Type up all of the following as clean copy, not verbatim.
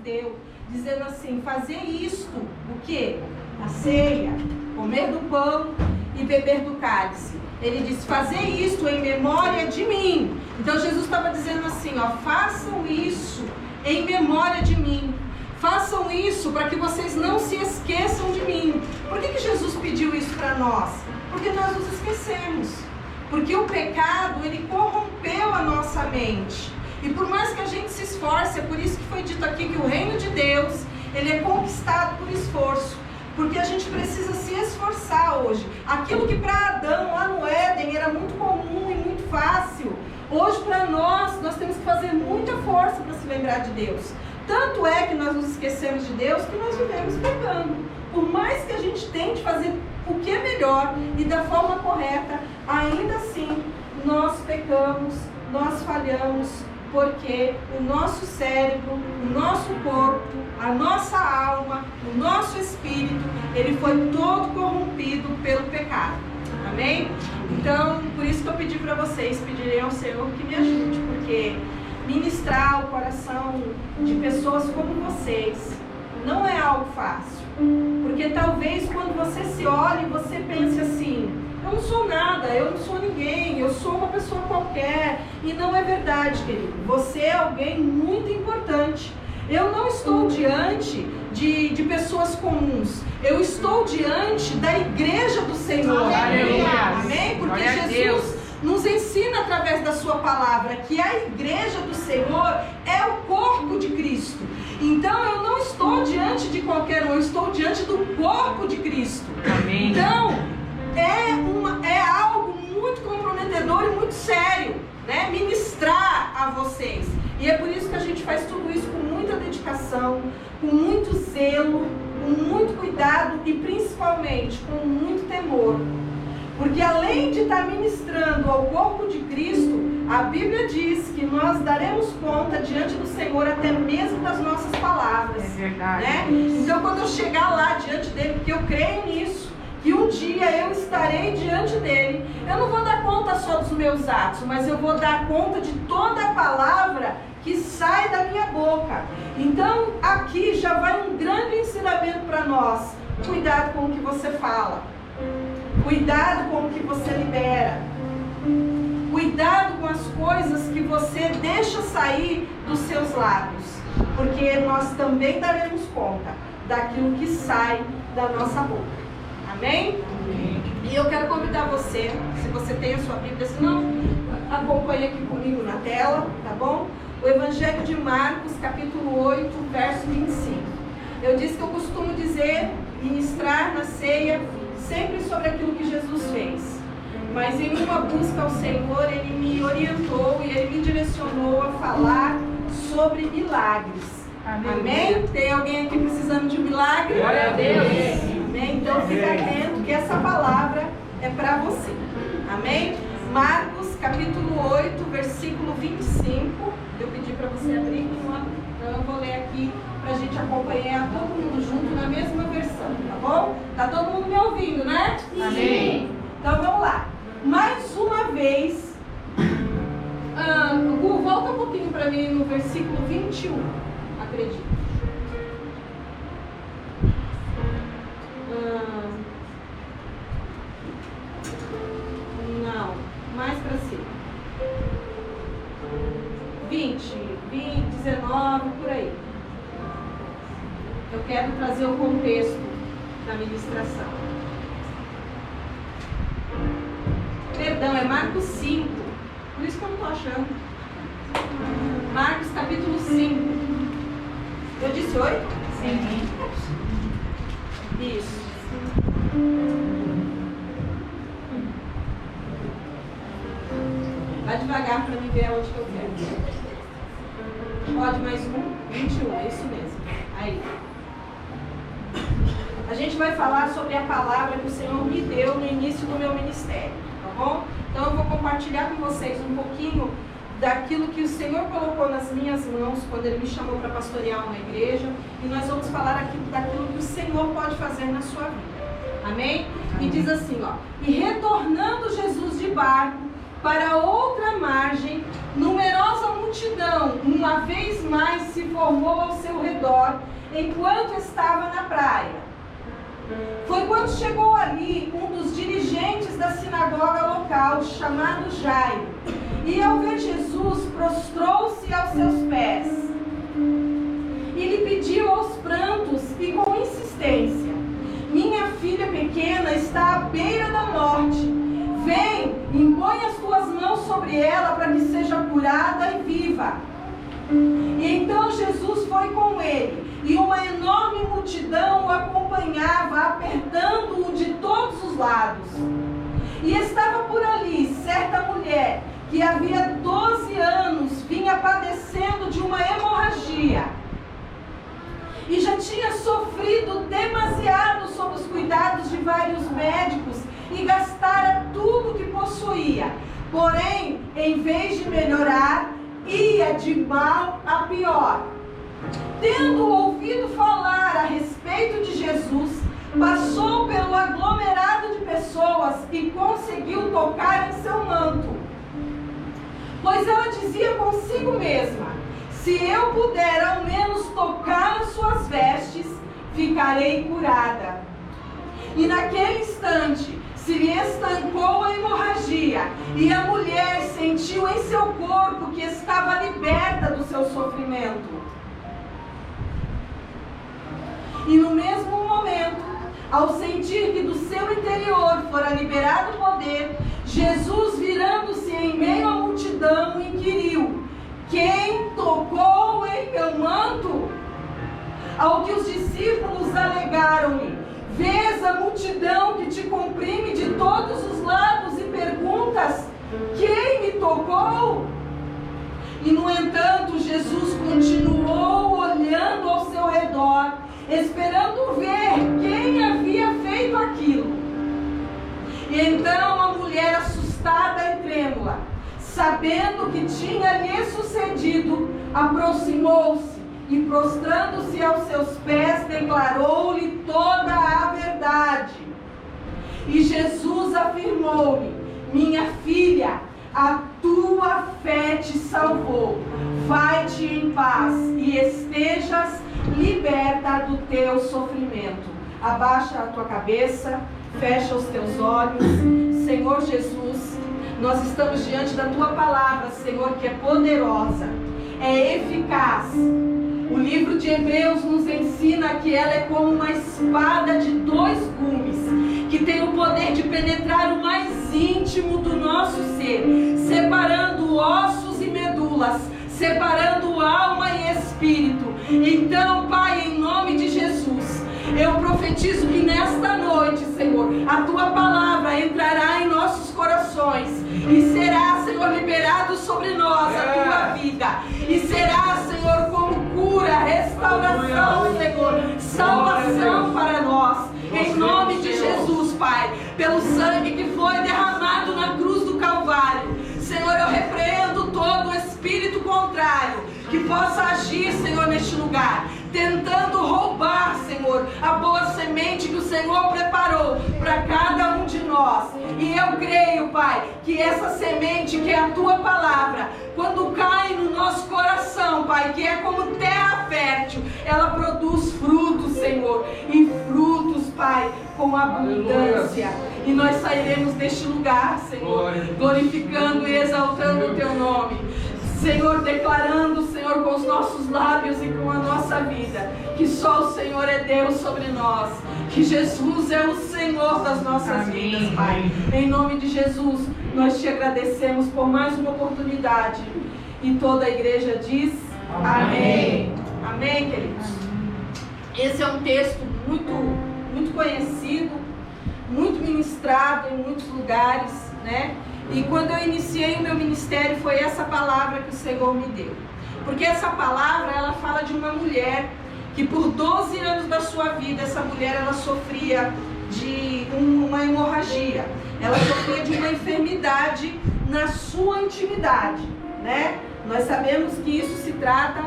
deu, dizendo assim: fazer isto, o quê? A ceia, comer do pão e beber do cálice. Ele disse: fazer isto em memória de mim. Então Jesus estava dizendo assim, ó: façam isso em memória de mim. Façam isso para que vocês não se esqueçam de mim. Por que Jesus pediu isso para nós? Porque nós nos esquecemos. Porque o pecado, ele corrompeu a nossa mente. E por mais que a gente se esforce, é por isso que foi dito aqui que o reino de Deus, ele é conquistado por esforço. Porque a gente precisa se esforçar hoje. Aquilo que para Adão, lá no Éden, era muito comum e muito fácil, hoje para nós temos que fazer muita força para se lembrar de Deus. Tanto é que nós nos esquecemos de Deus que nós vivemos pecando. Por mais que a gente tente fazer o que é melhor e da forma correta, ainda assim nós pecamos, nós falhamos, porque o nosso cérebro, o nosso corpo, a nossa alma, o nosso espírito, ele foi todo corrompido pelo pecado. Amém? Então, por isso que eu pedi para vocês, pedirei ao Senhor que me ajude, porque ministrar o coração de pessoas como vocês não é algo fácil. Porque talvez quando você se olhe, você pense assim: eu não sou nada, eu não sou ninguém, eu sou uma pessoa qualquer. E não é verdade, querido. Você é alguém muito importante. Eu não estou diante de pessoas comuns. Eu estou diante da igreja do Senhor. Amém? Porque Jesus nos ensina através da sua palavra que a igreja do Senhor é o corpo de Cristo. Então eu não estou diante de qualquer um, eu estou diante do corpo de Cristo. Amém. Então é algo muito comprometedor e muito sério, né? Ministrar a vocês. E é por isso que a gente faz tudo isso com muita dedicação, com muito zelo, com muito cuidado e principalmente com muito temor. Porque além de estar ministrando ao corpo de Cristo, a Bíblia diz que nós daremos conta diante do Senhor até mesmo das nossas palavras. É verdade. Né? Então quando eu chegar lá diante dele, porque eu creio nisso, que um dia eu estarei diante dele, eu não vou dar conta só dos meus atos, mas eu vou dar conta de toda a palavra que sai da minha boca. Então aqui já vai um grande ensinamento para nós. Cuidado com o que você fala. Cuidado com o que você libera. Cuidado com as coisas que você deixa sair dos seus lábios. Porque nós também daremos conta daquilo que sai da nossa boca. Amém? Amém? E eu quero convidar você, se você tem a sua Bíblia, se não, acompanhe aqui comigo na tela, tá bom? O Evangelho de Marcos, capítulo 8, verso 25. Eu disse que eu costumo dizer, ministrar na ceia, sempre sobre aquilo que Jesus fez. Mas em uma busca ao Senhor, Ele me orientou e Ele me direcionou a falar sobre milagres. Amém? Amém? Tem alguém aqui precisando de um milagre? Glória a Deus! Amém? Então fica atento que essa palavra é para você. Amém? Marcos, capítulo 8, versículo 25. Eu pedi para você abrir uma, então eu vou ler aqui para a gente acompanhar todo mundo junto na mesma versão, tá bom? Tá todo mundo me ouvindo, né? Amém. Então vamos lá. Mais uma vez, Gu, volta um pouquinho para mim no versículo 21, acredito. Não, mais para cima. 20, 19, por aí. Eu quero trazer o contexto da ministração. Perdão, é Marcos 5. Por isso que eu não estou achando. Marcos capítulo 5. Eu disse 8? Sim. Isso. Vai devagar para mim ver onde que eu quero. Pode mais um? 21, é isso mesmo. Aí. A gente vai falar sobre a palavra que o Senhor me deu no início do meu ministério, tá bom? Então eu vou compartilhar com vocês um pouquinho daquilo que o Senhor colocou nas minhas mãos quando Ele me chamou para pastorear uma igreja, e nós vamos falar daquilo que o Senhor pode fazer na sua vida. Amém? E diz assim, ó: e retornando Jesus de barco para outra margem, numerosa multidão uma vez mais se formou ao seu redor. redor enquanto estava na praia. Foi quando chegou ali um dos dirigentes da sinagoga local, chamado Jairo, e ao ver Jesus, prostrou-se aos seus pés e lhe pediu aos prantos e com insistência: minha filha pequena está à beira da morte. Vem, impõe as tuas mãos sobre ela para que seja curada e viva. E então Jesus foi com ele, e uma enorme multidão o acompanhava, apertando-o de todos os lados. E estava por ali certa mulher, que havia 12 anos vinha padecendo de uma hemorragia, e já tinha sofrido demasiado sob os cuidados de vários médicos, e gastara tudo que possuía. Porém, em vez de melhorar, ia de mal a pior. Tendo ouvido falar a respeito de Jesus, passou pelo aglomerado de pessoas e conseguiu tocar em seu manto. Pois ela dizia consigo mesma: se eu puder ao menos tocar as suas vestes, ficarei curada. E naquele instante se lhe estancou a hemorragia, e a mulher sentiu em seu corpo que estava liberta do seu sofrimento. E no mesmo momento, ao sentir que do seu interior fora liberado o poder, Jesus, virando-se em meio à multidão, inquiriu: quem tocou em meu manto? Ao que os discípulos alegaram-lhe: vês a multidão que te comprime de todos os lados e perguntas: quem me tocou? E no entanto, Jesus continuou olhando ao seu redor, esperando ver quem havia feito aquilo. E então a mulher, assustada e trêmula, sabendo o que tinha lhe sucedido, aproximou-se e, prostrando-se aos seus pés, declarou-lhe toda a verdade. E Jesus afirmou-lhe: minha filha, a tua fé te salvou. Vai-te em paz e estejas liberta do teu sofrimento. Abaixa a tua cabeça, fecha os teus olhos. Senhor Jesus, nós estamos diante da tua palavra, Senhor, que é poderosa, é eficaz. O livro de Hebreus nos ensina que ela é como uma espada de 2 gumes, que tem o poder de penetrar o mais íntimo do nosso ser, separando ossos e medulas, separando alma e espírito. Então, Pai, em nome de Jesus, eu profetizo que nesta noite, Senhor, a tua palavra entrará em nossos corações e será, Senhor, liberado sobre nós a tua vida, e será, Senhor, como cura, restauração, Senhor, salvação para nós, em nome de Jesus, Pai, pelo sangue que foi derramado na cruz do Calvário. Senhor, eu repreendo todo espírito contrário que possa agir, Senhor, neste lugar, tentando roubar, Senhor, a boa semente que o Senhor preparou para cada um de nós. E eu creio, Pai, que essa semente, que é a tua palavra, quando cai no nosso coração, Pai, que é como terra fértil, ela produz frutos, Senhor, e frutos, Pai, com abundância. E nós sairemos deste lugar, Senhor, glorificando e exaltando o teu nome, Senhor, declarando, Senhor, com os nossos lábios e com a nossa vida, que só o Senhor é Deus sobre nós, que Jesus é o Senhor das nossas vidas, Pai. Em nome de Jesus, nós te agradecemos por mais uma oportunidade. E toda a igreja diz amém. Amém, queridos? Esse é um texto muito conhecido, muito ministrado em muitos lugares, né? E quando eu iniciei o meu ministério, foi essa palavra que o Senhor me deu. Porque essa palavra, ela fala de uma mulher que por 12 anos da sua vida, essa mulher, ela sofria de uma hemorragia. Ela sofria de uma enfermidade na sua intimidade, né? Nós sabemos que isso se trata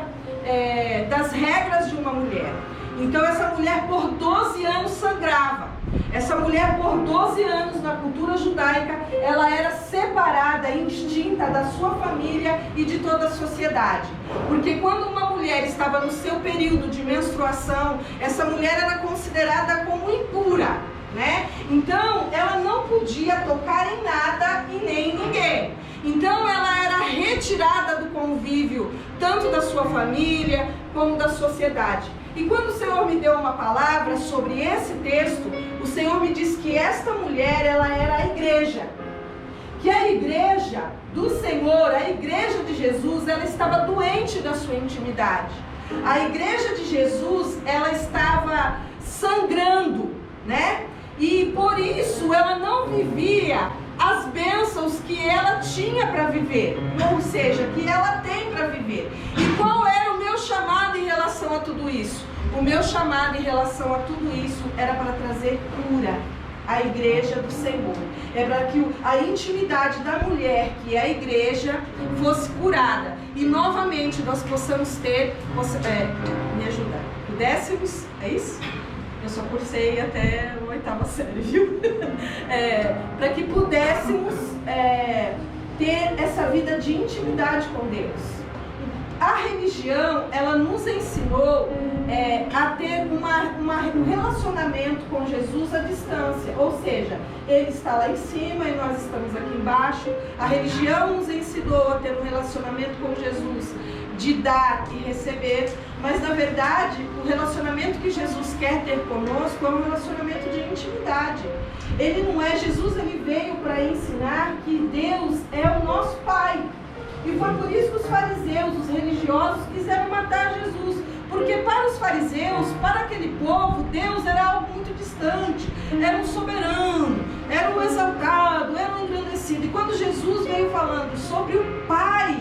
das regras de uma mulher. Então essa mulher por 12 anos sangrava. Essa mulher por 12 anos na cultura judaica, ela era separada, extinta da sua família e de toda a sociedade. Porque quando uma mulher mulher estava no seu período de menstruação, essa mulher era considerada como impura, né? Então, ela não podia tocar em nada e nem em ninguém. Então, ela era retirada do convívio, tanto da sua família, como da sociedade. E quando o Senhor me deu uma palavra sobre esse texto, o Senhor me disse que esta mulher, ela era a igreja. Que a igreja do Senhor, a igreja de Jesus, ela estava doente da sua intimidade. A igreja de Jesus, ela estava sangrando, né? E por isso ela não vivia as bênçãos que ela tinha para viver, ou seja, que ela tem para viver. E qual era o meu chamado em relação a tudo isso? O meu chamado em relação a tudo isso era para trazer cura à igreja do Senhor. É para que a intimidade da mulher, que é a igreja, fosse curada. E novamente nós possamos ter, me ajudar, pudéssemos, é isso? Eu só cursei até a 8ª série, viu? Para que pudéssemos ter essa vida de intimidade com Deus. A religião, ela nos ensinou a ter um relacionamento com Jesus à distância. Ou seja, Ele está lá em cima e nós estamos aqui embaixo. A religião nos ensinou a ter um relacionamento com Jesus, de dar e receber. Mas na verdade, o relacionamento que Jesus quer ter conosco é um relacionamento de intimidade. Ele não é, Jesus ele veio para ensinar que Deus é o nosso Pai. E foi por isso que os fariseus, os religiosos, quiseram matar Jesus. Porque para os fariseus, para aquele povo, Deus era algo muito distante. Era um soberano, era um exaltado, era um engrandecido. E quando Jesus veio falando sobre o Pai,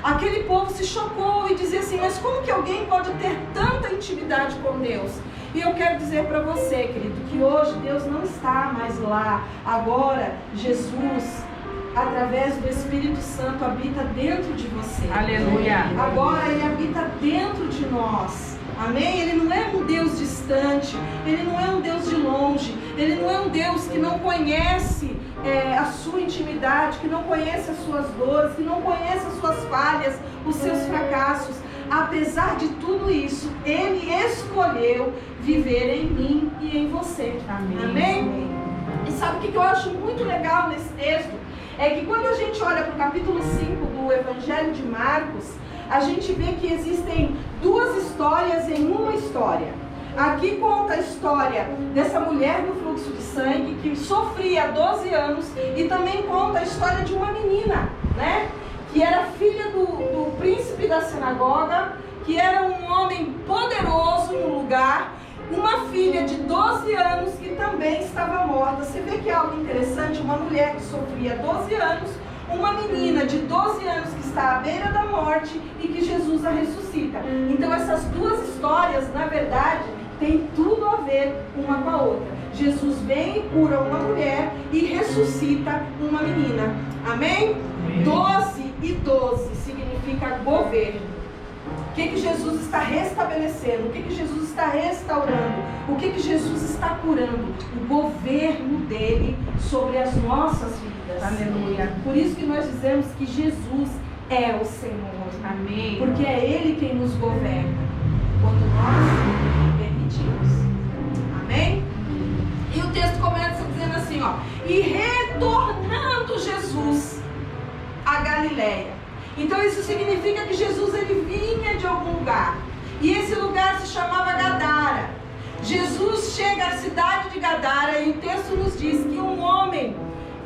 aquele povo se chocou e dizia assim, mas como que alguém pode ter tanta intimidade com Deus? E eu quero dizer para você, querido, que hoje Deus não está mais lá. Agora, Jesus, através do Espírito Santo, habita dentro de você. Aleluia. Agora Ele habita dentro de nós. Amém? Ele não é um Deus distante, Ele não é um Deus de longe, Ele não é um Deus que não conhece a sua intimidade, que não conhece as suas dores, que não conhece as suas falhas, os seus fracassos. Apesar de tudo isso, Ele escolheu viver em mim e em você. Amém. Amém? E sabe o que eu acho muito legal nesse texto? É que quando a gente olha para o capítulo 5 do Evangelho de Marcos, a gente vê que existem duas histórias em uma história. Aqui conta a história dessa mulher do fluxo de sangue que sofria há 12 anos e também conta a história de uma menina, né? Que era filha do príncipe da sinagoga, que era um homem poderoso no lugar, uma filha de 12 anos que também estava morta. Você vê que é algo interessante, uma mulher que sofria 12 anos, uma menina de 12 anos que está à beira da morte e que Jesus a ressuscita. Então essas duas histórias, na verdade, têm tudo a ver uma com a outra. Jesus vem e cura uma mulher e ressuscita uma menina. Amém? 12 e 12 significa governo. O que Jesus está restabelecendo? O que Jesus está restaurando? O que Jesus está curando? O governo dele sobre as nossas vidas. Aleluia. Por isso que nós dizemos que Jesus é o Senhor. Amém. Porque é Ele quem nos governa quando nós permitimos. Amém? E o texto começa dizendo assim, ó: e retornando Jesus a Galileia. Então isso significa que Jesus ele vinha de algum lugar. E esse lugar se chamava Gadara. Jesus chega à cidade de Gadara e o texto nos diz que um homem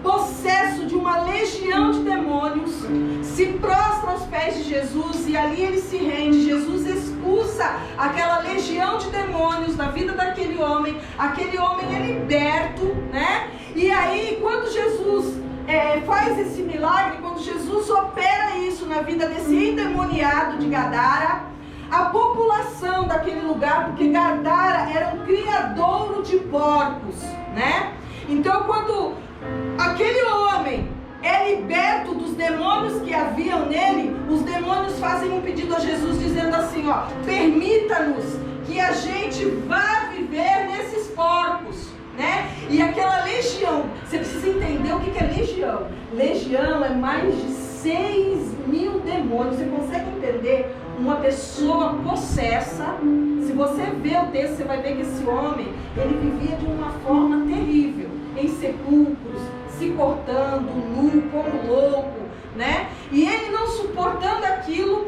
possesso de uma legião de demônios se prostra aos pés de Jesus e ali ele se rende. Jesus expulsa aquela legião de demônios da vida daquele homem. Aquele homem é liberto, né? E aí quando Jesus faz esse milagre, quando Jesus opera isso na vida desse endemoniado de Gadara, a população daquele lugar, porque Gadara era um criadouro de porcos, né? Então quando aquele homem é liberto dos demônios que haviam nele, os demônios fazem um pedido a Jesus dizendo assim, ó: permita-nos que a gente vá viver nesses porcos, né? E aquela legião, você precisa entender o que é legião. Legião é mais de 6.000 demônios. Você consegue entender uma pessoa possessa. Se você vê o texto, você vai ver que esse homem, ele vivia de uma forma terrível, em sepulcros, se cortando, nu, como louco, né? E ele não suportando aquilo,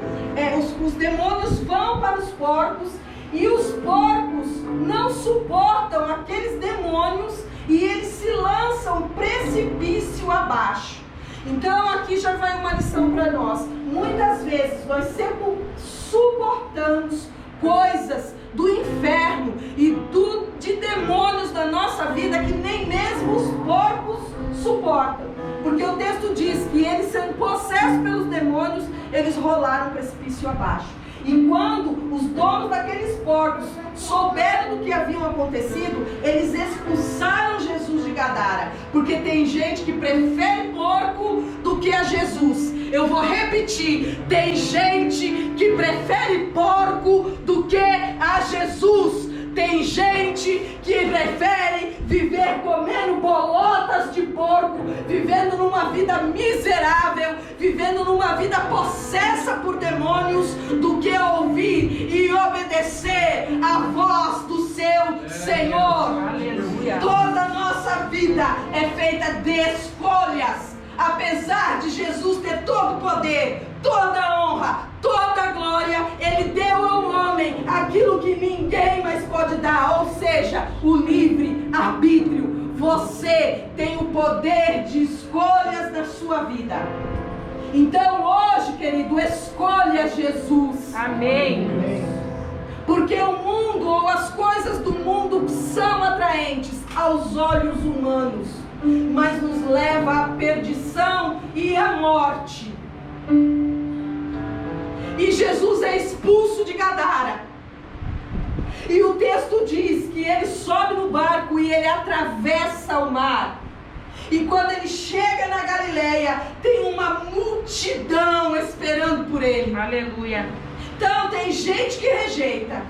os demônios vão para os porcos, e os porcos não suportam aqueles demônios, e eles se lançam precipício abaixo. Então aqui já vai uma lição para nós. Muitas vezes nós suportamos coisas do inferno e de demônios da nossa vida que nem mesmo os porcos suportam. Porque o texto diz que eles, sendo possessos pelos demônios, eles rolaram o precipício abaixo. E quando os donos daqueles porcos souberam do que havia acontecido, eles expulsaram Jesus de Gadara. Porque tem gente que prefere porco do que a Jesus. Eu vou repetir: tem gente que prefere porco do que a Jesus. Tem gente que prefere viver comendo bolotas de porco, vivendo numa vida miserável, vivendo numa vida possessa por demônios, do que ouvir e obedecer a voz do seu Senhor. Aleluia. Toda a nossa vida é feita de escolhas. Apesar de Jesus ter todo o poder, toda a honra, toda a glória, Ele deu ao homem aquilo que ninguém mais pode dar, ou seja, o livre arbítrio. Você tem o poder de escolhas na sua vida. Então hoje, querido, escolha Jesus. Amém. Porque o mundo ou as coisas do mundo são atraentes aos olhos humanos, mas nos leva à perdição e à morte. E Jesus é expulso de Gadara. E o texto diz que ele sobe no barco e ele atravessa o mar. E quando ele chega na Galileia, tem uma multidão esperando por ele. Aleluia. Então tem gente que rejeita,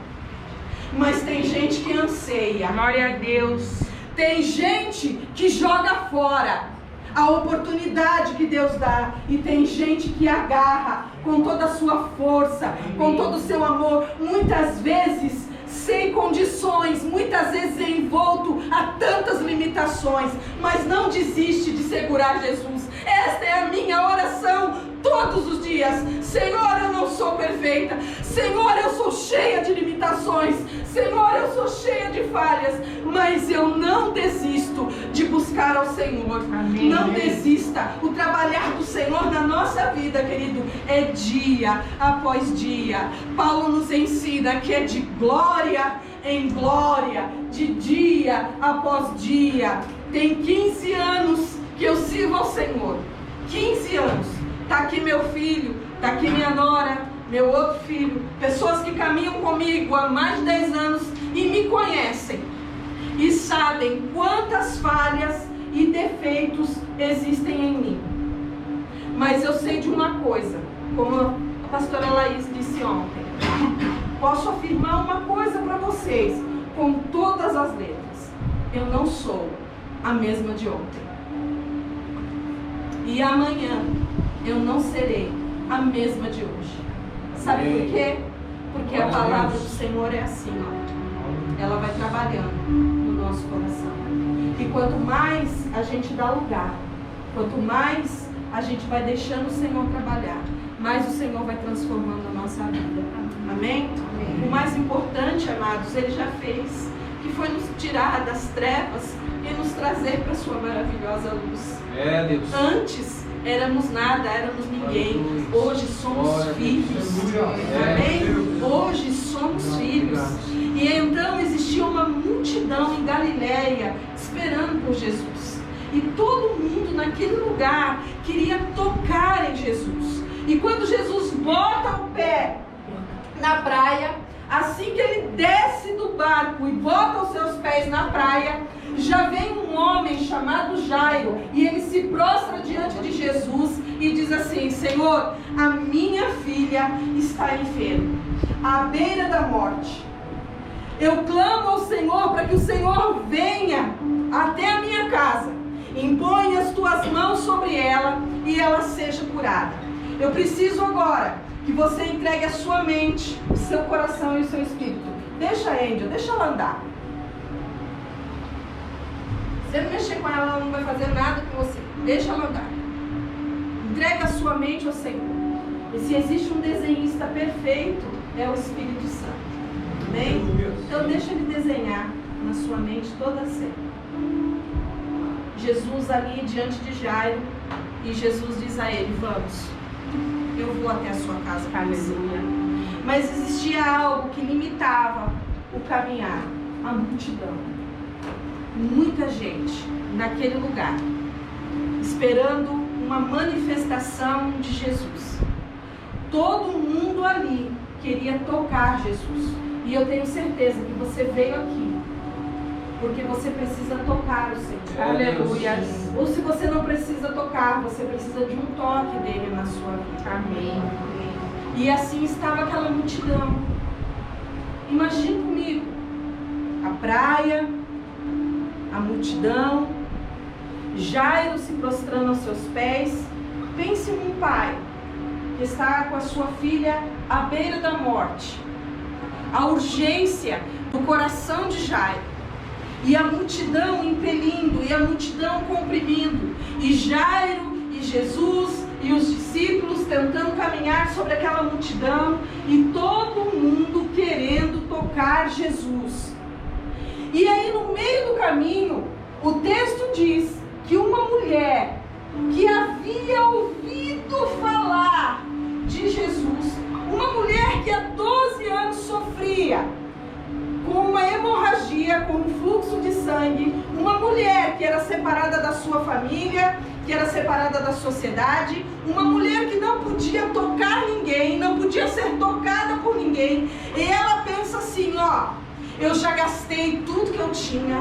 mas tem gente que anseia. Glória a Deus. Tem gente que joga fora a oportunidade que Deus dá, e tem gente que agarra com toda a sua força, com todo o seu amor, muitas vezes sem condições, muitas vezes envolto a tantas limitações, mas não desiste de segurar Jesus. Esta é a minha oração todos os dias. Senhor, eu não sou perfeita. Senhor, eu sou cheia de limitações. Senhor, eu sou cheia de falhas, mas eu não desisto de buscar ao Senhor. Amém. Não desista. O trabalhar do Senhor na nossa vida, querido, é dia após dia. Paulo nos ensina que é de glória em glória, de dia após dia. Tem 15 anos que eu sirvo ao Senhor. 15 anos. Está aqui meu filho, está aqui minha nora, meu outro filho, pessoas que caminham comigo há mais de 10 anos e me conhecem e sabem quantas falhas e defeitos existem em mim. Mas eu sei de uma coisa, como a pastora Laís disse ontem: posso afirmar uma coisa para vocês com todas as letras: eu não sou a mesma de ontem. E amanhã eu não serei a mesma de hoje. Sabe por quê? Porque a palavra do Senhor é assim, ó. Ela vai trabalhando no nosso coração. E quanto mais a gente dá lugar, quanto mais a gente vai deixando o Senhor trabalhar, mais o Senhor vai transformando a nossa vida. Amém? Amém. O mais importante, amados, Ele já fez, que foi nos tirar das trevas e nos trazer para a sua maravilhosa luz. Deus. Antes éramos nada, éramos ninguém. Hoje somos filhos. Amém? Hoje somos filhos. E então existia uma multidão em Galileia esperando por Jesus. E todo mundo naquele lugar queria tocar em Jesus. E quando Jesus bota o pé na praia, assim que ele desce do barco e bota os seus pés na praia, já vem um homem chamado Jairo, e ele se prostra diante de Jesus e diz assim: Senhor, a minha filha está enferma, à beira da morte. Eu clamo ao Senhor para que o Senhor venha até a minha casa, impõe as tuas mãos sobre ela e ela seja curada. Eu preciso agora que você entregue a sua mente, o seu coração e o seu espírito. Deixa a Angel, deixa ela andar. Se não mexer com ela, ela não vai fazer nada com você. Deixa ela andar. Entrega a sua mente ao Senhor. E se existe um desenhista perfeito, é o Espírito Santo. Amém? Então deixa ele desenhar na sua mente toda a cena. Jesus ali diante de Jairo, e Jesus diz a ele: vamos, eu vou até a sua casa. Aleluia. Mas existia algo que limitava o caminhar, a multidão. Muita gente naquele lugar, esperando uma manifestação de Jesus. Todo mundo ali queria tocar Jesus. E eu tenho certeza que você veio aqui porque você precisa tocar o Senhor. Aleluia. Ou se você não precisa tocar, você precisa de um toque dele na sua vida. Amém. E assim estava aquela multidão. Imagine comigo a praia, a multidão, Jairo se prostrando aos seus pés. Pense num pai que está com a sua filha à beira da morte. A urgência do coração de Jairo. E a multidão impelindo, e a multidão comprimindo. E Jairo e Jesus e os discípulos tentando caminhar sobre aquela multidão. E todo mundo querendo tocar Jesus. E aí no meio do caminho, o texto diz que uma mulher que havia ouvido falar de Jesus, uma mulher que há 12 anos sofria com uma hemorragia, com um fluxo de sangue, uma mulher que era separada da sua família, que era separada da sociedade, uma mulher que não podia tocar ninguém, não podia ser tocada por ninguém, e ela pensa assim, ó, eu já gastei tudo que eu tinha,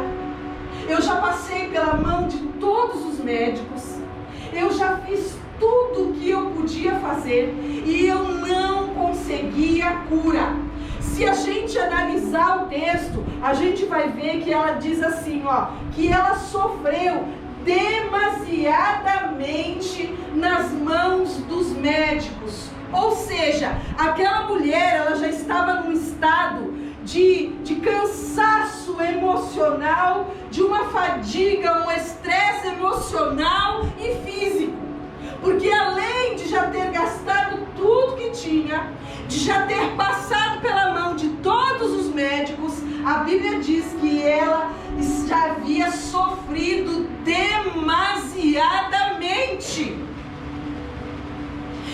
eu já passei pela mão de todos os médicos, eu já fiz tudo o que eu podia fazer e eu não conseguia cura. Se a gente analisar o texto, a gente vai ver que ela diz assim, ó, que ela sofreu demasiadamente nas mãos dos médicos. Ou seja, aquela mulher, ela já estava num estado de cansaço emocional, de uma fadiga, um estresse emocional e físico. Porque além de já ter gastado tudo que tinha, de já ter passado pela mão de todos os médicos, a Bíblia diz que ela já havia sofrido demasiadamente.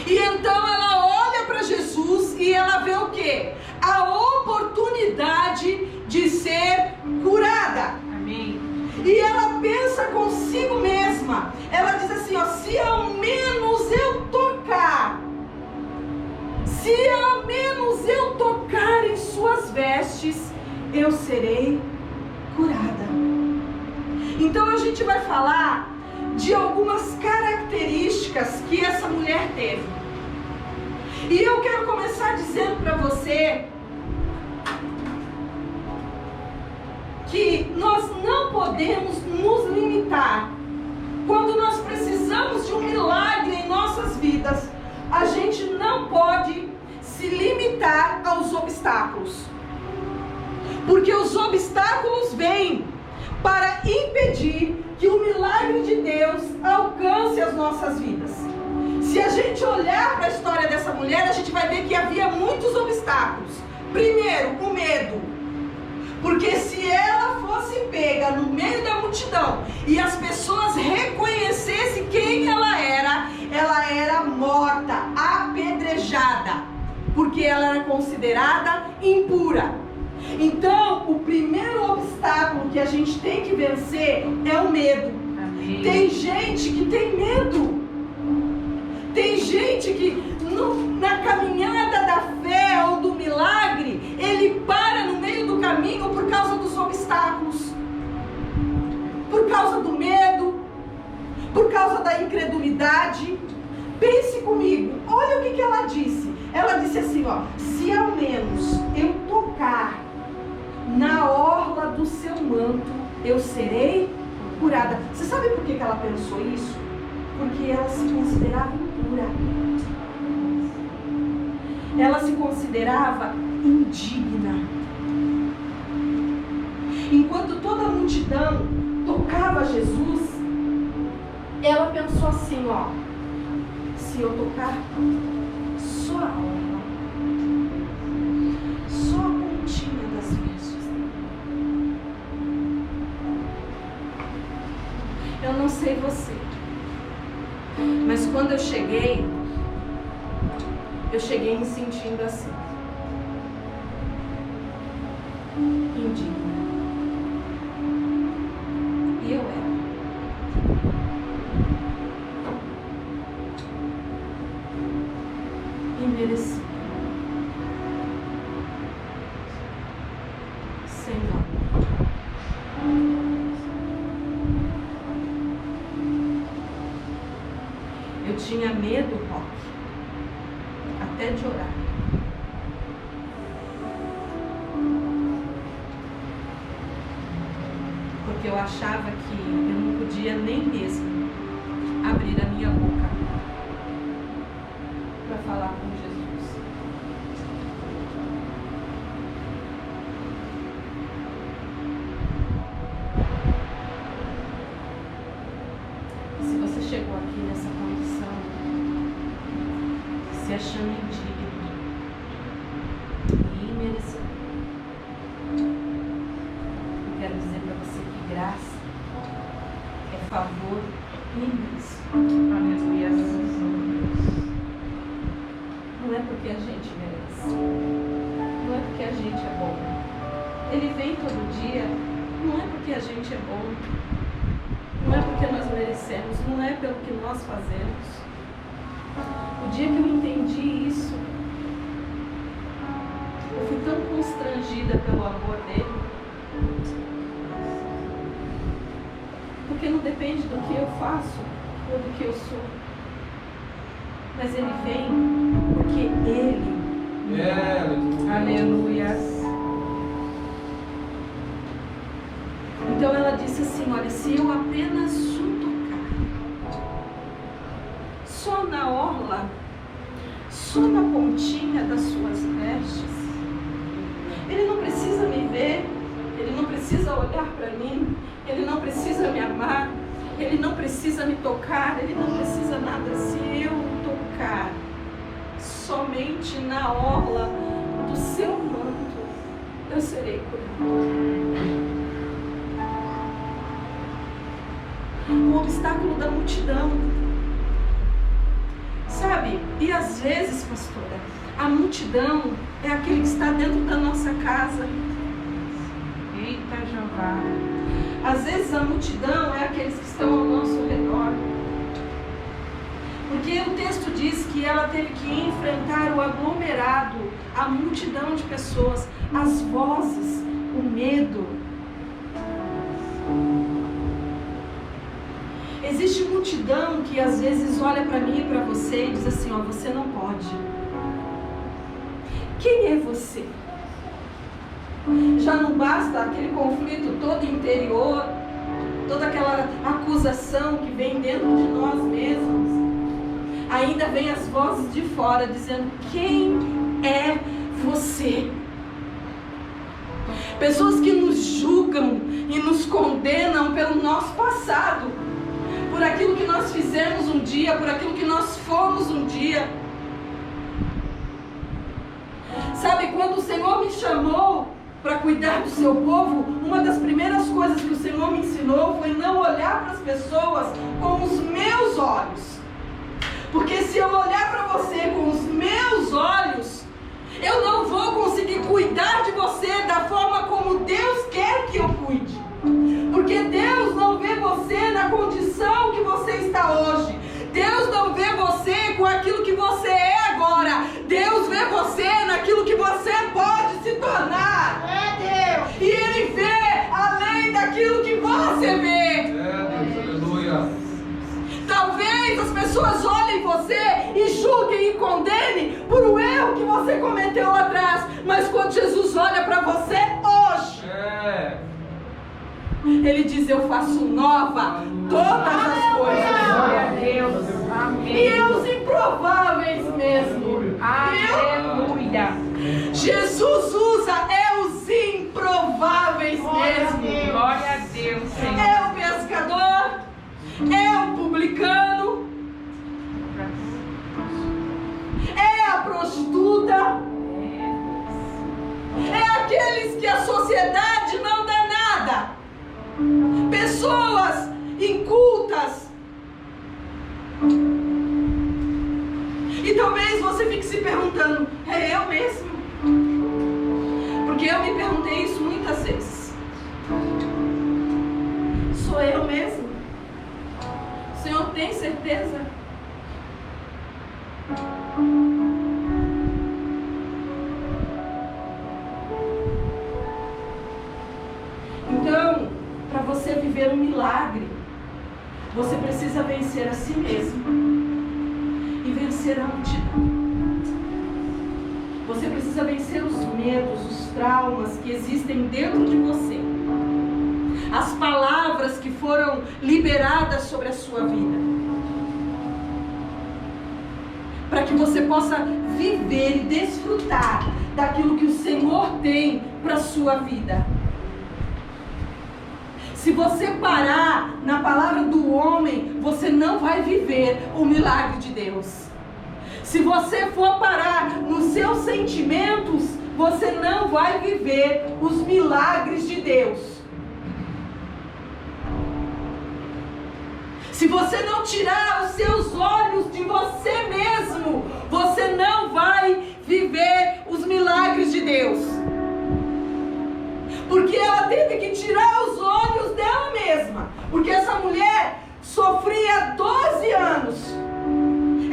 E então ela olha para Jesus e ela vê o quê? A oportunidade de ser curada. Amém. E ela pensa consigo mesma. Ela diz assim, ó, se ao menos eu tocar, se ao menos eu tocar em suas vestes, eu serei curada. Então a gente vai falar de algumas características que essa mulher teve. E eu quero começar dizendo para você que nós não podemos nos limitar. Quando nós precisamos de um milagre em nossas vidas, a gente não pode se limitar aos obstáculos. Porque os obstáculos vêm para impedir que o milagre de Deus alcance as nossas vidas. Se a gente olhar para a história dessa mulher, a gente vai ver que havia muitos obstáculos. Primeiro, o medo. Porque se ela fosse pega no meio da multidão e as pessoas reconhecessem quem ela era morta, apedrejada, porque ela era considerada impura. Então, o primeiro obstáculo que a gente tem que vencer é o medo. Amém. Tem gente que tem medo. Tem gente que na caminhada da fé ou do milagre, ele para no meio do caminho por causa dos obstáculos, por causa do medo, por causa da incredulidade. Pense comigo, olha o que ela disse. Ela disse assim, ó, se ao menos eu tocar na orla do seu manto, eu serei curada. Você sabe por que ela pensou isso? Porque ela se considerava impura. ela se considerava indigna. Enquanto toda a multidão tocava Jesus, ela pensou assim, ó, se eu tocar só a orla, só a pontinha das vestes. Eu não sei você, mas quando eu cheguei me sentindo assim, indigna. E eu era. E mereci. Sem valor. Eu tinha medo, Rock, até de orar. Porque eu achava que eu não podia nem mesmo abrir a minha boca para falar com Jesus. E se você chegou aqui nessa condição, se achando indigno e imerecedor, eu quero dizer para você que graça é favor imenso. Aleluia. Não é porque a gente merece, não é porque a gente é bom. Ele vem todo dia, não é porque a gente é bom, não é porque nós merecemos, não é pelo que nós fazemos. O dia que eu entendi isso, eu fui tão constrangida pelo amor dele, porque não depende do que eu faço ou do que eu sou, mas ele vem porque ele me ama. Aleluia. Então ela disse assim, olha, se eu apenas o tocar, só na orla, só na pontinha das suas vestes, ele não precisa me ver, ele não precisa olhar para mim, ele não precisa me amar, ele não precisa me tocar, ele não precisa nada. Se eu tocar somente na orla do seu manto, eu serei curado. O obstáculo da multidão, sabe? E às vezes, pastora, a multidão é aquele que está dentro da nossa casa. Eita, Jeová. Às vezes a multidão é aqueles que estão ao nosso redor. Porque o texto diz que ela teve que enfrentar o aglomerado, a multidão de pessoas, as vozes, o medo. Existe multidão que às vezes olha para mim e para você e diz assim, ó, você não pode. Quem é você? Já não basta aquele conflito todo interior, toda aquela acusação que vem dentro de nós mesmos. Ainda vem as vozes de fora dizendo, quem é você? Pessoas que nos julgam e nos condenam pelo nosso passado, por aquilo que nós fizemos um dia, por aquilo que nós fomos um dia. Sabe, quando o Senhor me chamou para cuidar do seu povo, uma das primeiras coisas que o Senhor me ensinou foi não olhar para as pessoas com os meus olhos. Porque se eu olhar para você com os meus olhos, eu não vou conseguir cuidar de você da forma como Deus quer que eu cuide. Porque Deus não vê você na condição que você está hoje. Deus não vê você com aquilo que você é agora. Deus vê você naquilo que você pode se tornar. É Deus. E Ele vê além daquilo que você vê. É Deus, aleluia. Talvez as pessoas olhem você e julguem e condenem por um erro que você cometeu lá atrás. Mas quando Jesus olha para você hoje, Ele diz, eu faço nova todas as coisas. Glória a Deus. Amém. E os improváveis mesmo. Aleluia. Jesus usa os improváveis mesmo. Glória a Deus, Senhor. É o pescador, é o publicano, é a prostituta, é aqueles que a sociedade não dá nada, pessoas incultas. E talvez você fique se perguntando: é eu mesmo? Porque eu me perguntei isso muitas vezes. Sou eu mesmo? O Senhor tem certeza? Então, para você viver um milagre, você precisa vencer a si mesmo e vencer a multidão. Você precisa vencer os medos, os traumas que existem dentro de você, as palavras que foram liberadas sobre a sua vida, para que você possa viver e desfrutar daquilo que o Senhor tem para a sua vida. Se você parar na palavra do homem, você não vai viver o milagre de Deus. Se você for parar nos seus sentimentos, você não vai viver os milagres de Deus. Se você não tirar os seus olhos de você mesmo, você não vai viver os milagres de Deus. Porque ela teve que tirar os olhos dela mesma. Porque essa mulher sofria 12 anos.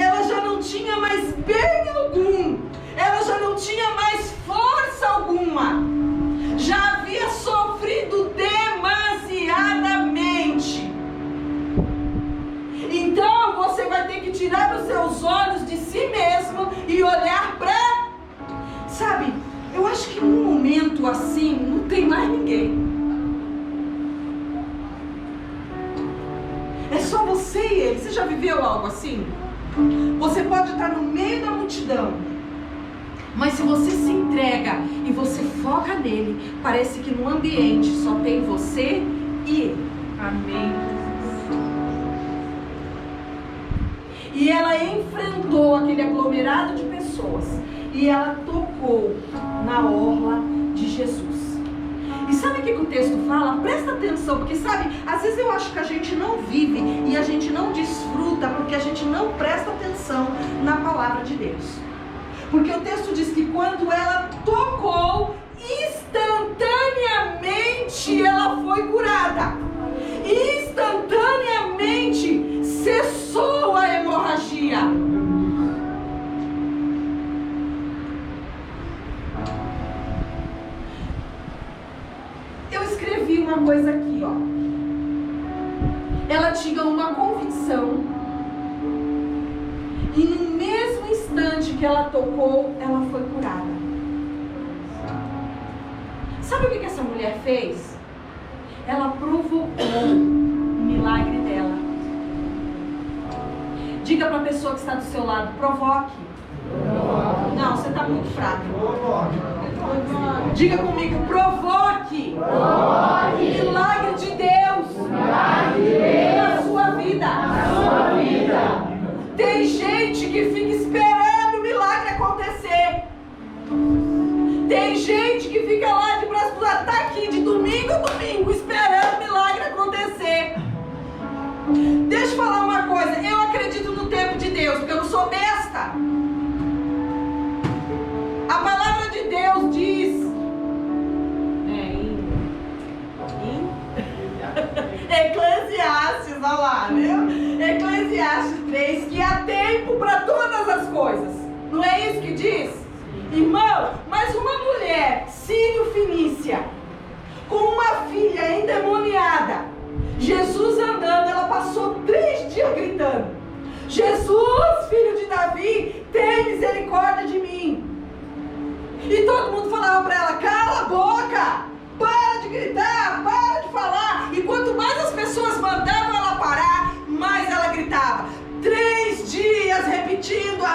Ela já não tinha mais bem algum. Ela já não tinha mais força alguma. Já havia sofrido demasiadamente. Então você vai ter que tirar os seus olhos de si mesmo e olhar para... Sabe, eu acho que num momento assim não tem mais ninguém. É só você e ele. Você já viveu algo assim? Você pode estar no meio da multidão, mas se você se entrega e você foca nele, parece que no ambiente só tem você e ele. Amém. E ela enfrentou aquele aglomerado de pessoas e ela tocou na orla de Jesus. E sabe o que o texto fala? Presta atenção, porque sabe, às vezes eu acho que a gente não vive e a gente não desfruta porque a gente não presta atenção na palavra de Deus. Porque o texto diz que quando ela tocou, instantaneamente ela foi curada. Instantaneamente cessou a hemorragia. Eu escrevi uma coisa aqui, ó. Ela tinha uma convicção e no mesmo instante que ela tocou, ela foi curada. Sabe o que essa mulher fez? Ela provocou o milagre dela. Diga para a pessoa que está do seu lado: provoque. Não, você está muito fraco. Diga comigo: provoque. Milagre de Deus na sua vida. Tem gente que fica esperando o milagre acontecer. Tem gente que fica lá de braço cruzado, tá aqui de domingo a domingo esperando o milagre acontecer. Deixa eu falar uma coisa, eu acredito no tempo de Deus, porque eu não sou besta. A palavra de Deus diz Eclesiastes, olha lá, viu? Eclesiastes 3, que há tempo para todas as coisas. Não é isso que diz? Irmão, mas uma mulher sírio-fenícia com uma filha endemoniada, Jesus andando, ela passou 3 dias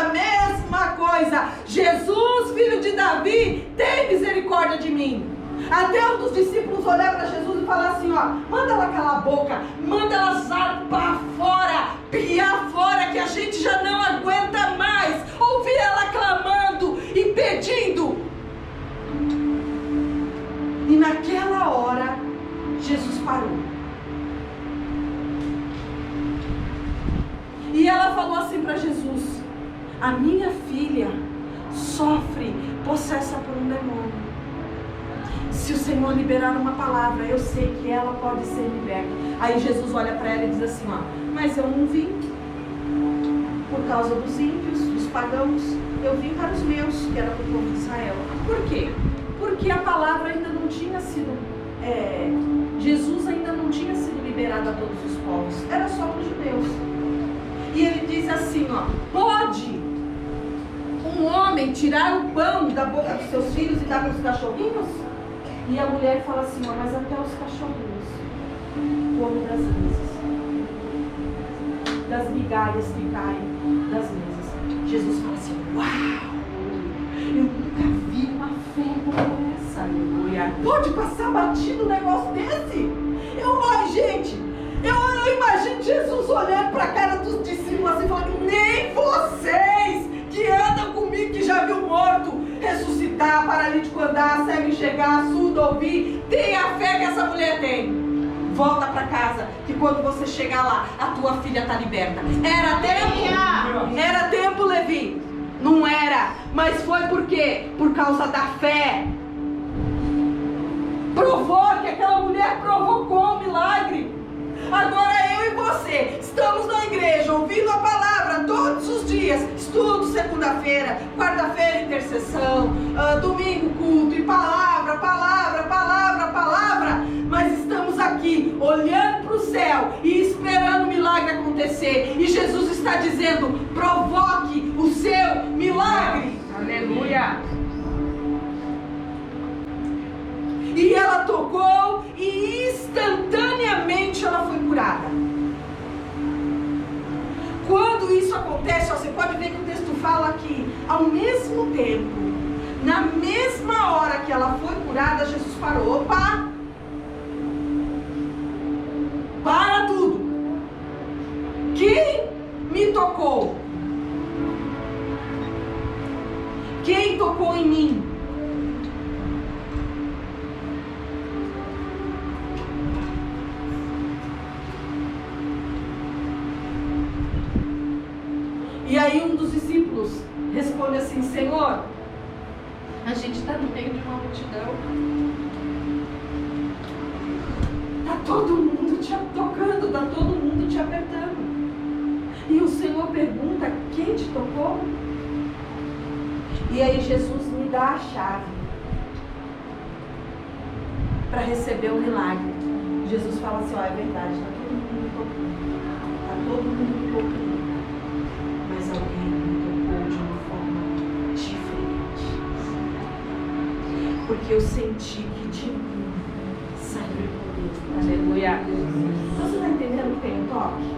a mesma coisa. Jesus, filho de Davi, tem misericórdia de mim. Até um dos discípulos olhar para Jesus e falar assim, ó, manda ela calar a boca, manda ela zarpar fora, piar fora, que a gente já não aguenta mais ouvir ela clamando e pedindo. E naquela hora, Jesus parou. E ela falou assim para Jesus: a minha filha sofre possessa por um demônio. Se o Senhor liberar uma palavra, eu sei que ela pode ser liberta. Aí Jesus olha para ela e diz assim, ó, mas eu não vim por causa dos ímpios, dos pagãos, eu vim para os meus, que era para o povo de Israel. Por quê? Porque a palavra ainda não tinha sido, Jesus ainda não tinha sido liberado a todos os povos, era só para os judeus. E ele diz assim, ó, pode um homem tirar o pão da boca dos seus filhos e dar para os cachorrinhos? E a mulher fala assim, ó, mas até os cachorrinhos comem das mesas, das migalhas que caem das mesas. Jesus fala assim, uau, eu nunca vi uma fé como essa. Aleluia. Pode passar batido um negócio desse? Eu imagino Jesus olhando para a cara dos discípulos assim, falando, nem vocês que andam comigo, que já viu morto ressuscitar, paralítico andar, cego enxergar, surdo ouvir, tem a fé que essa mulher tem. Volta para casa, que quando você chegar lá, a tua filha está liberta. Era tempo, Levi? Não era, mas foi por quê? Por causa da fé. Provou que aquela mulher provocou o milagre. Agora eu e você estamos na igreja ouvindo a palavra todos os dias, estudo segunda-feira, quarta-feira intercessão, domingo culto e palavra, mas estamos aqui olhando para o céu e esperando o milagre acontecer, e Jesus está dizendo, provoque o seu milagre. Aleluia. E ela tocou e instantaneamente ela foi curada. Quando isso acontece, você pode ver que o texto fala que ao mesmo tempo, na mesma hora que ela foi curada, Jesus parou. Opa! Para tudo! Quem me tocou? Quem tocou em mim? E aí um dos discípulos responde assim, Senhor, a gente está no meio de uma multidão, está todo mundo te tocando, está todo mundo te apertando, e o Senhor pergunta, quem te tocou? E aí Jesus me dá a chave para receber o milagre. Jesus fala assim, ó, é verdade, está todo mundo me tocando, está todo mundo me tocando, mas alguém me tocou de uma forma diferente, porque eu senti que de mim saiu o poder. Aleluia. Você está entendendo que tem um toque?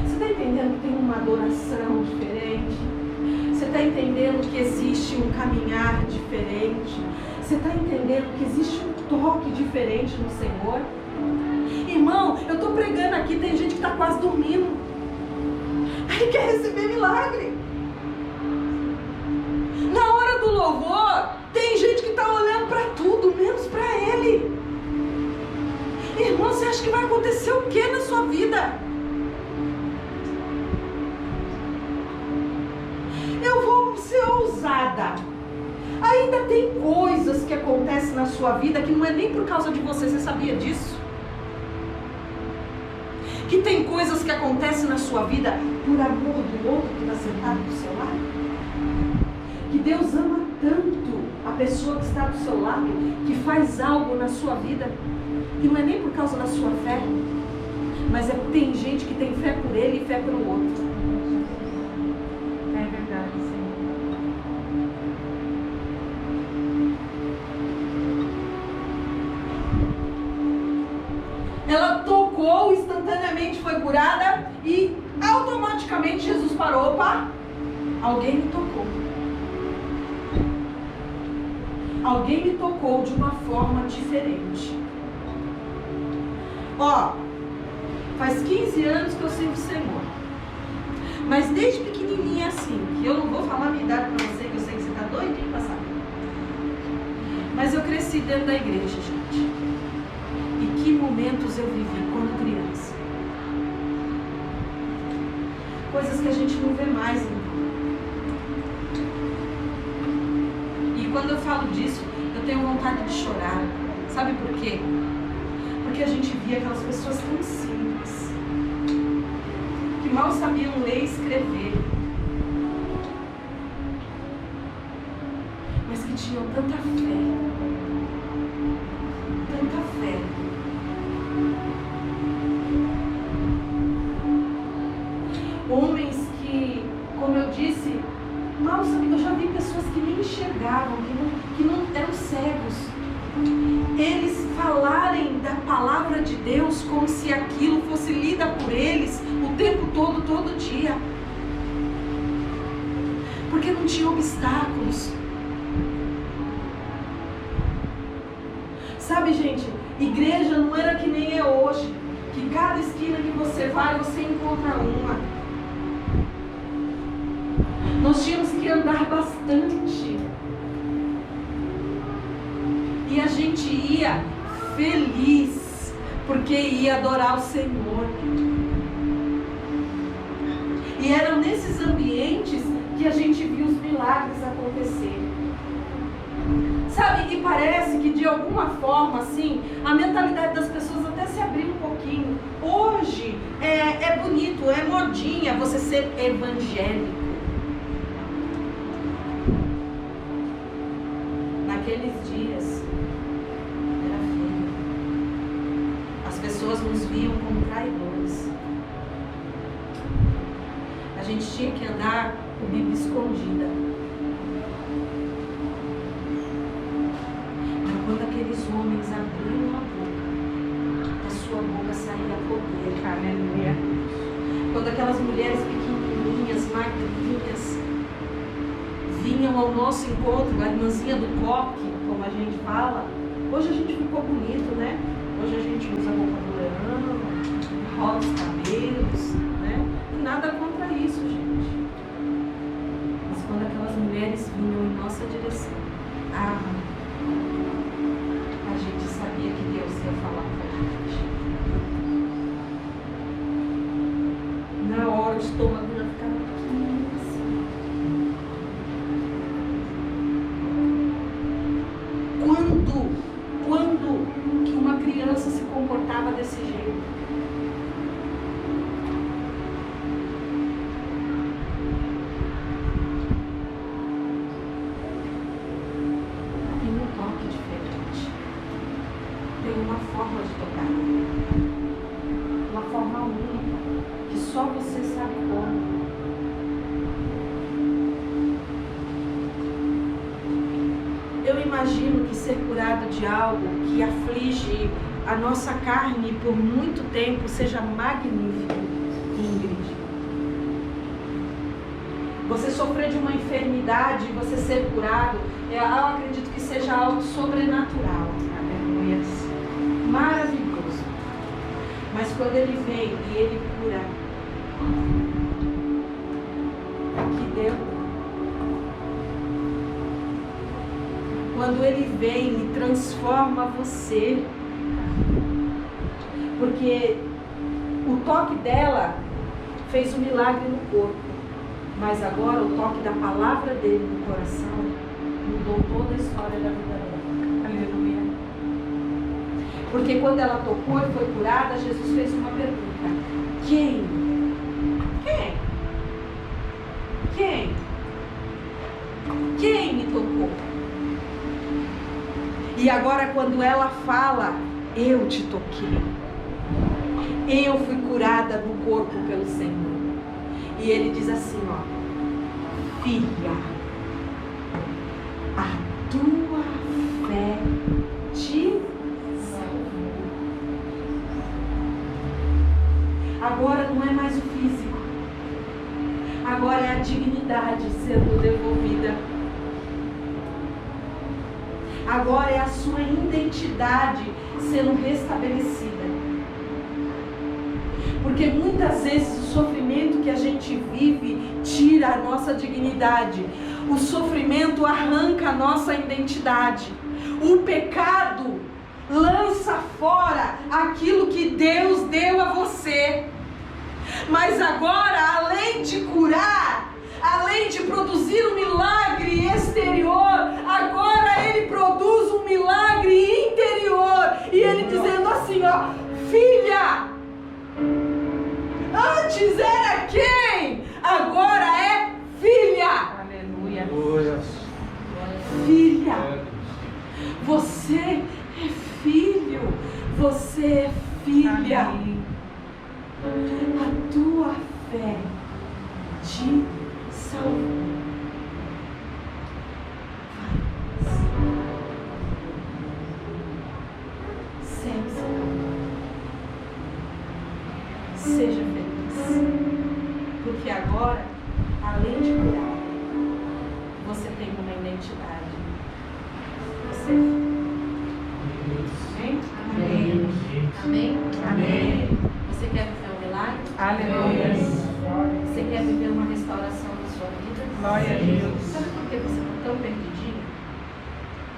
Você está entendendo que tem uma adoração diferente? Você está entendendo que existe um caminhar diferente? Você está entendendo que existe um toque diferente no Senhor? Irmão, eu estou pregando aqui, tem gente que está quase dormindo. Aí quer receber milagre. Na hora do louvor, tem gente que está olhando para tudo, menos para Ele. Irmão, você acha que vai acontecer o que na sua vida? Eu vou ser ousada. Ainda tem coisas que acontecem na sua vida que não é nem por causa de você sabia disso? Que tem coisas que acontecem na sua vida por amor do outro que está sentado do seu lado? Que Deus ama tanto a pessoa que está do seu lado, que faz algo na sua vida, que não é nem por causa da sua fé, mas é porque tem gente que tem fé por ele e fé pelo outro. É verdade, sim. Ela tocou, instantaneamente foi curada e automaticamente automaticamente Jesus parou, opa, alguém me tocou. Alguém me tocou de uma forma diferente. Ó, faz 15 anos que eu sirvo o Senhor. Mas desde pequenininha assim, que eu não vou falar a minha idade para você, que eu sei que você está doidinho para saber. Mas eu cresci dentro da igreja, gente. E que momentos eu vivi quando criança. Coisas que a gente não vê mais, então. E quando eu falo disso, eu tenho vontade de chorar. Sabe por quê? Porque a gente via aquelas pessoas tão simples, que mal sabiam ler e escrever, mas que tinham tanta fé. Tanta fé. Homens que, como eu disse, mal sabiam. Eu já vi pessoas que nem enxergavam, que não eram cegos. Eles falarem da palavra de Deus como se aquilo fosse lida por eles o tempo todo, todo dia. Porque não tinha obstáculos. Sabe, gente, igreja não era que nem é hoje, que cada esquina que você vai, você encontra uma. Nós tínhamos que andar bastante. E a gente ia feliz, porque ia adorar o Senhor. E eram nesses ambientes que a gente viu os milagres acontecerem. Sabe, e parece que de alguma forma, assim, a mentalidade das pessoas até se abriu um pouquinho. Hoje é bonito, é modinha você ser evangélico. Naqueles dias, era feio. As pessoas nos viam como traidores. A gente tinha que andar com a Bíblia escondida. Quando aqueles homens abriram a boca, da sua boca saía poder. Aleluia. Quando aquelas mulheres pequenininhas, magrinhas, vinham ao nosso encontro, a irmãzinha do coque, como a gente fala. Hoje a gente ficou bonito, né? Hoje a gente usa roupa do leão, rola os cabelos, né? E nada contra isso, gente. Mas quando aquelas mulheres vinham em nossa direção, a gente sabia que Deus ia falar com a gente. Na hora o estômago já ficava pequenininho assim. Quando que uma criança se comportava desse jeito? Tem um toque diferente. Tem uma forma de tocar. Uma forma única, que só você sabe como. Eu imagino que ser curado de algo que aflige a nossa carne por muito tempo seja magnífico, Ingrid. Você sofrer de uma enfermidade e você ser curado, eu acredito que seja algo sobrenatural. Aleluia. Maravilhoso. Mas quando ele vem e ele cura, que deu. Quando ele vem e transforma você, porque o toque dela fez um milagre no corpo, mas agora o toque da palavra dele no coração mudou toda a história da vida dela. Aleluia. Porque quando ela tocou e foi curada, Jesus fez uma pergunta: quem? Quem me tocou? E agora quando ela fala, eu te toquei. Eu fui curada no corpo pelo Senhor. E ele diz assim, ó: filha, a tua fé te salvou. Agora não é mais o físico. dignidade sendo devolvida. Agora é a sua identidade sendo restabelecida. Porque muitas vezes o sofrimento que a gente vive tira a nossa dignidade. O sofrimento arranca a nossa identidade. O pecado lança fora aquilo que Deus deu a você. Mas agora, além de curar, além de produzir um milagre exterior, agora Ele produz um milagre interior. E Ele dizendo assim, ó, filha, antes era quem? Agora é filha. Aleluia. Filha. Você é filho. Você é filha. Amém. A tua fé te salvou. Seja feliz, porque agora, além de curar, você tem uma identidade. Você é filho. Amém? Amém? Amém. Você quer viver um milagre? Aleluia. Você quer viver uma restauração na sua vida? Glória a Deus. Sabe por que você está tão perdidinho?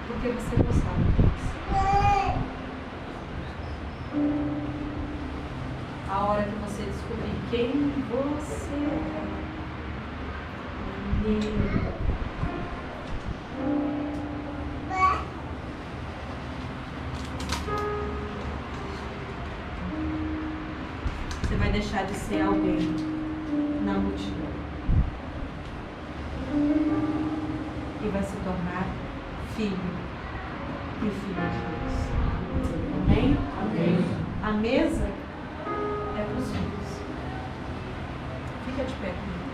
Porque você não sabe disso. A hora que você descobrir quem você é nele, você vai deixar de ser alguém na multidão e vai se tornar filho e filha de Deus. Amém? Amém. A mesa é para os filhos. Fica de pé comigo.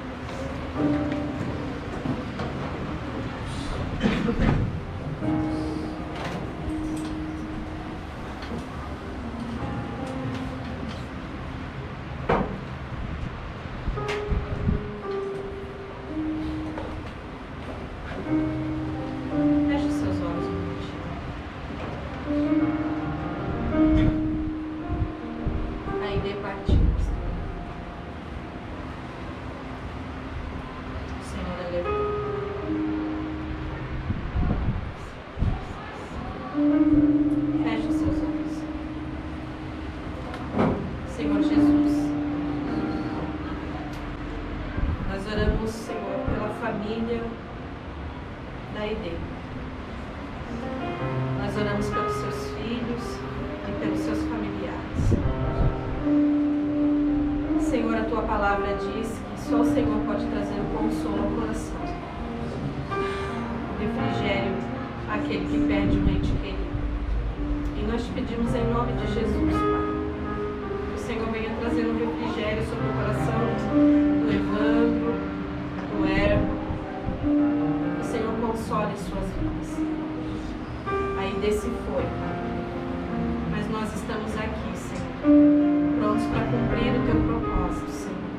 Feche os seus olhos um minutinho. Aí dê partimos. O Senhor é legal. Feche os seus olhos. Senhor Jesus, nós oramos, Senhor, pela família da ID. Nós oramos pelos seus filhos e pelos seus familiares. Senhor, a tua palavra diz que só o Senhor pode trazer o consolo ao coração, o refrigério àquele que perde um ente querido. E nós te pedimos em nome de Jesus, Pai, que o Senhor venha trazer um refrigério sobre o coração do Evandro, do Hermo. Que o Senhor console suas vidas. Aí desse foi, mas nós estamos aqui, Senhor, prontos para cumprir o teu propósito, Senhor,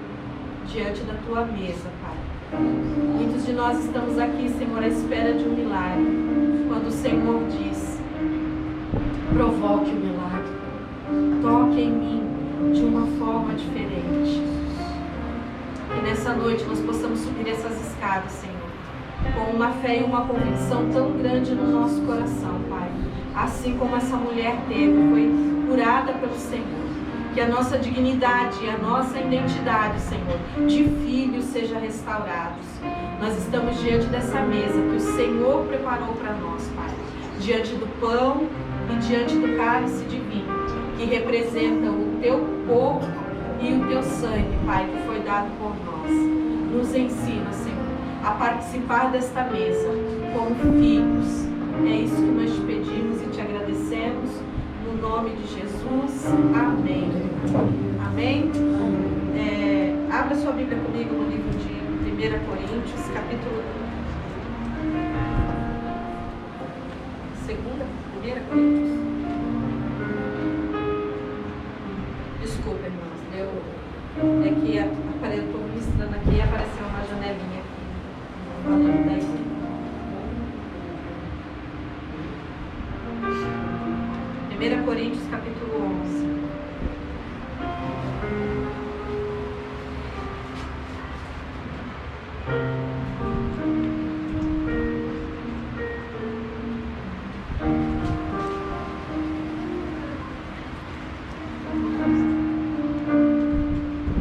diante da tua mesa, Pai. Muitos de nós estamos aqui, Senhor, à espera de um milagre, quando o Senhor diz: provoque o milagre, toque em mim de uma forma diferente. Que nessa noite nós possamos subir essas escadas, Senhor, com uma fé e uma convicção tão grande no nosso coração, Pai. Assim como essa mulher teve, foi curada pelo Senhor. Que a nossa dignidade e a nossa identidade, Senhor, de filhos seja restaurados. Nós estamos diante dessa mesa que o Senhor preparou para nós, Pai. Diante do pão e diante do cálice divino, que representa o teu corpo e o teu sangue, Pai, que foi dado por nós. Nos ensina, Senhor, a participar desta mesa como filhos. É isso que nós te pedimos e te agradecemos, no nome de Jesus. Amém. Amém? Abra sua Bíblia comigo no livro de 1 Coríntios, capítulo 1 Coríntios. Desculpa, irmãos, é que eu estou ministrando aqui e apareceu uma janelinha aqui. falando da igreja. 1 Coríntios capítulo 11.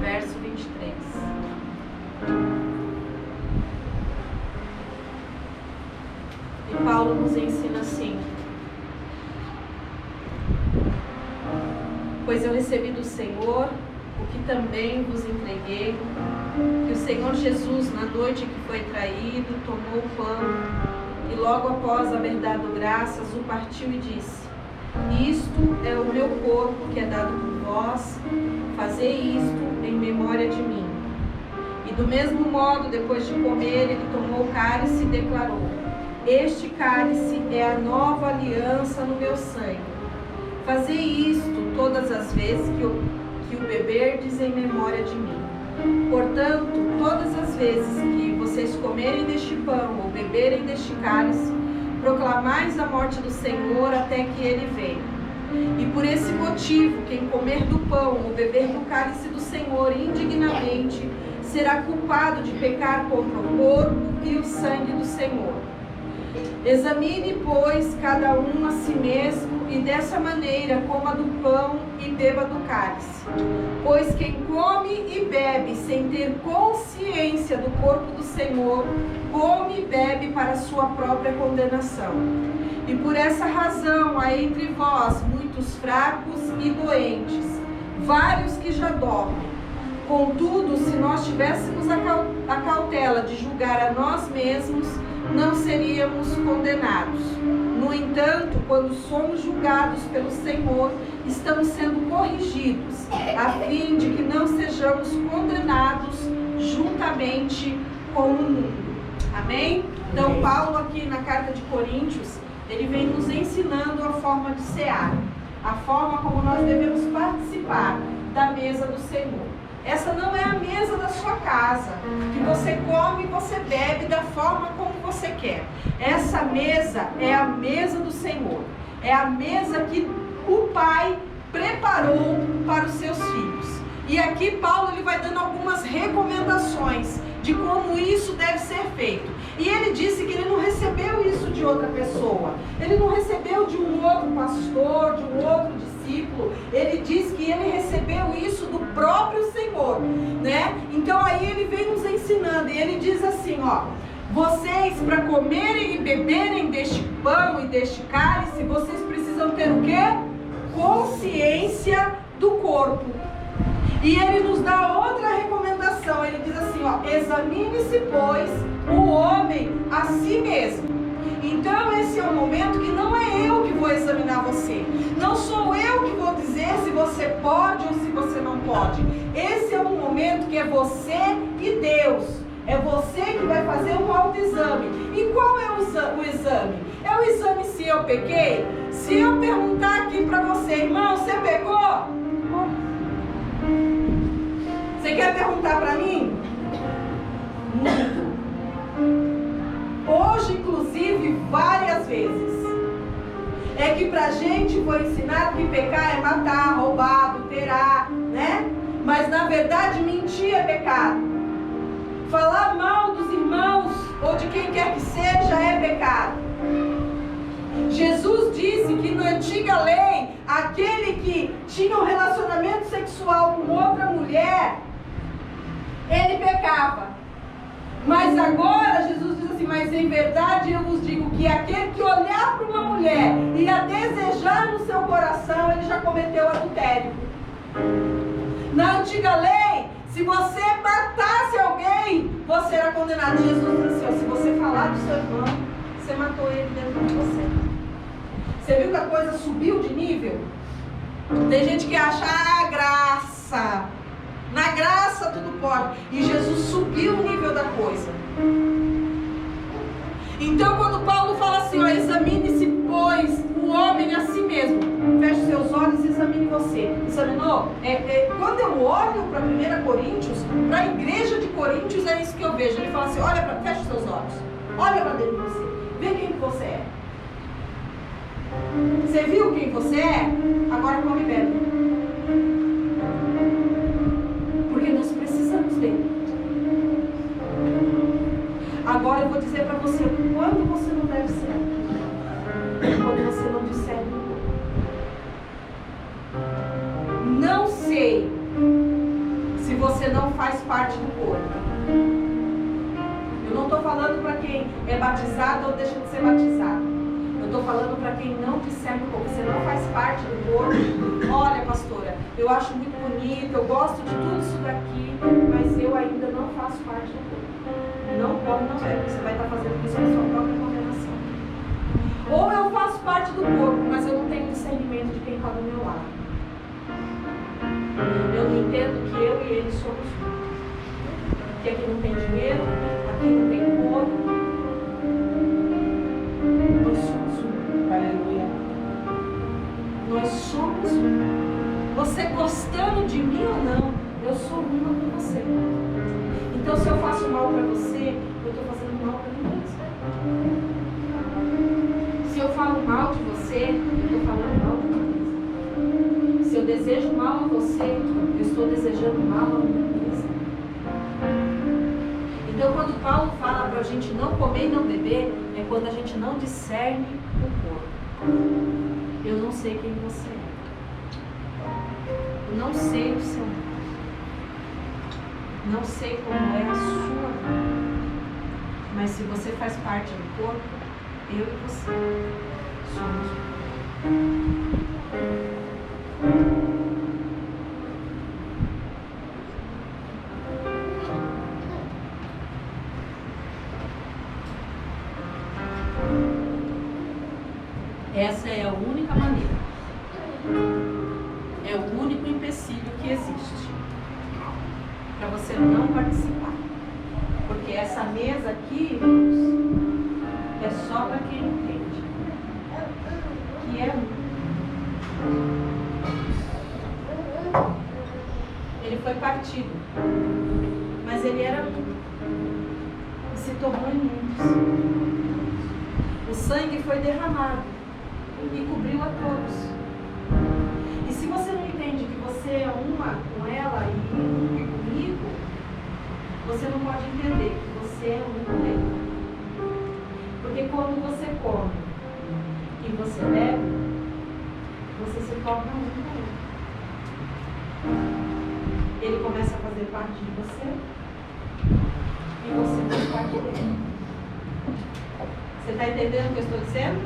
Verso 23. E Paulo nos ensina assim: pois eu recebi do Senhor o que também vos entreguei, que o Senhor Jesus, na noite que foi traído, tomou o pão e logo após haver dado graças, o partiu e disse: isto é o meu corpo que é dado por vós, fazei isto em memória de mim. E do mesmo modo, depois de comer, ele tomou o cálice e declarou: este cálice é a nova aliança no meu sangue. Fazei isto todas as vezes que o beberdes em memória de mim. Portanto, todas as vezes que vocês comerem deste pão ou beberem deste cálice, proclamais a morte do Senhor até que ele venha. E por esse motivo, quem comer do pão ou beber do cálice do Senhor indignamente, será culpado de pecar contra o corpo e o sangue do Senhor. Examine, pois, cada um a si mesmo, e dessa maneira coma do pão e beba do cálice. Pois quem come e bebe sem ter consciência do corpo do Senhor, come e bebe para a sua própria condenação. E por essa razão há entre vós muitos fracos e doentes, vários que já dormem. Contudo, se nós tivéssemos a cautela de julgar a nós mesmos, não seríamos condenados. No entanto, quando somos julgados pelo Senhor, estamos sendo corrigidos, a fim de que não sejamos condenados juntamente com o mundo. Amém? Então, Paulo aqui na carta de Coríntios, ele vem nos ensinando a forma de cear, a forma como nós devemos participar da mesa do Senhor. Essa não é a mesa da sua casa, que você come e você bebe da forma como você quer. Essa mesa é a mesa do Senhor. É a mesa que o Pai preparou para os seus filhos. E aqui Paulo ele vai dando algumas recomendações de como isso deve ser feito. E ele disse que ele não recebeu isso de outra pessoa. Ele não recebeu de um outro pastor, de um outro discípulo. Ele diz que ele recebeu isso do próprio Senhor, né? Então aí ele vem nos ensinando e ele diz assim, ó: vocês, para comerem e beberem deste pão e deste cálice, vocês precisam ter o quê? Consciência do corpo. E ele nos dá outra recomendação. Ele diz assim, ó: examine-se, pois, o homem a si mesmo. Então esse é um momento que não é eu que vou examinar você. Não sou eu que vou dizer se você pode ou se você não pode. Esse é um momento que é você e Deus. É você que vai fazer um autoexame. E qual é o exame? É o exame se eu pequei? Se eu perguntar aqui para você, irmão, você pecou? Você quer perguntar para mim? Muito. Hoje, inclusive, várias vezes. É que pra gente foi ensinado que pecar é matar, roubar, adulterar, né? Mas na verdade mentir é pecado. Falar mal dos irmãos ou de quem quer que seja é pecado. Jesus disse que na antiga lei, aquele que tinha um relacionamento sexual com outra mulher, ele pecava. Mas agora Jesus diz assim, mas em verdade eu vos digo que aquele que olhar para uma mulher e a desejar no seu coração, ele já cometeu adultério. Na antiga lei, se você matasse alguém, você era condenado. Jesus disse assim, se você falar do seu irmão, você matou ele dentro de você. Você viu que a coisa subiu de nível? Tem gente que acha, graça. Na graça tudo pode. E Jesus subiu o nível da coisa. Então quando Paulo fala assim, ó, examine-se, pois, o homem a si mesmo. Feche seus olhos e examine você. Examinou? Quando eu olho para 1 Coríntios, para a igreja de Coríntios, é isso que eu vejo. Ele fala assim, fecha os seus olhos. Olha para dentro de você. Vê quem que você é. Você viu quem você é? Agora come e bebe. Porque nós precisamos dele. Agora eu vou dizer para você quando você não deve ser. Quando você não discerne. Não sei se você não faz parte do corpo. Eu não estou falando para quem é batizado ou deixa de ser batizado. Eu estou falando para quem não discerne o corpo. Você não faz parte do corpo. Olha, pastora, eu acho muito bonito, eu gosto de tudo isso daqui, mas eu ainda não faço parte do corpo. Não pode, não é, porque você vai estar fazendo isso na sua própria condenação. Ou eu faço parte do corpo, mas eu não tenho discernimento de quem está do meu lado. Eu não entendo que eu e ele somos um. Que aqui não tem dinheiro, aqui não tem ouro. Nós somos um. Aleluia. Nós somos um. Você gostando de mim ou não, eu sou uma com você. Então, se eu faço mal para você, eu estou fazendo mal para mim mesmo. Se eu falo mal de você, eu estou falando mal de mim mesmo. Se eu desejo mal a você, eu estou desejando mal a mim mesmo. Então, quando Paulo fala para a gente não comer e não beber, é quando a gente não discerne o corpo. Eu não sei quem você é. Eu não sei o seu nome. Não sei como é a sua vida, mas se você faz parte do corpo, eu e você somos. Essa é a única maneira. É o único empecilho que existe para você não participar. Porque essa mesa aqui, irmãos, é só para quem entende. Que é um. Ele foi partido. Mas ele era um. E se tornou em muitos. O sangue foi derramado e cobriu a todos. E se você não entende que você é uma com ela e comigo, você não pode entender que você é um com ele. Porque quando você come e você bebe, você se torna um com ele. Ele começa a fazer parte de você e você faz parte dele. Você está entendendo o que eu estou dizendo?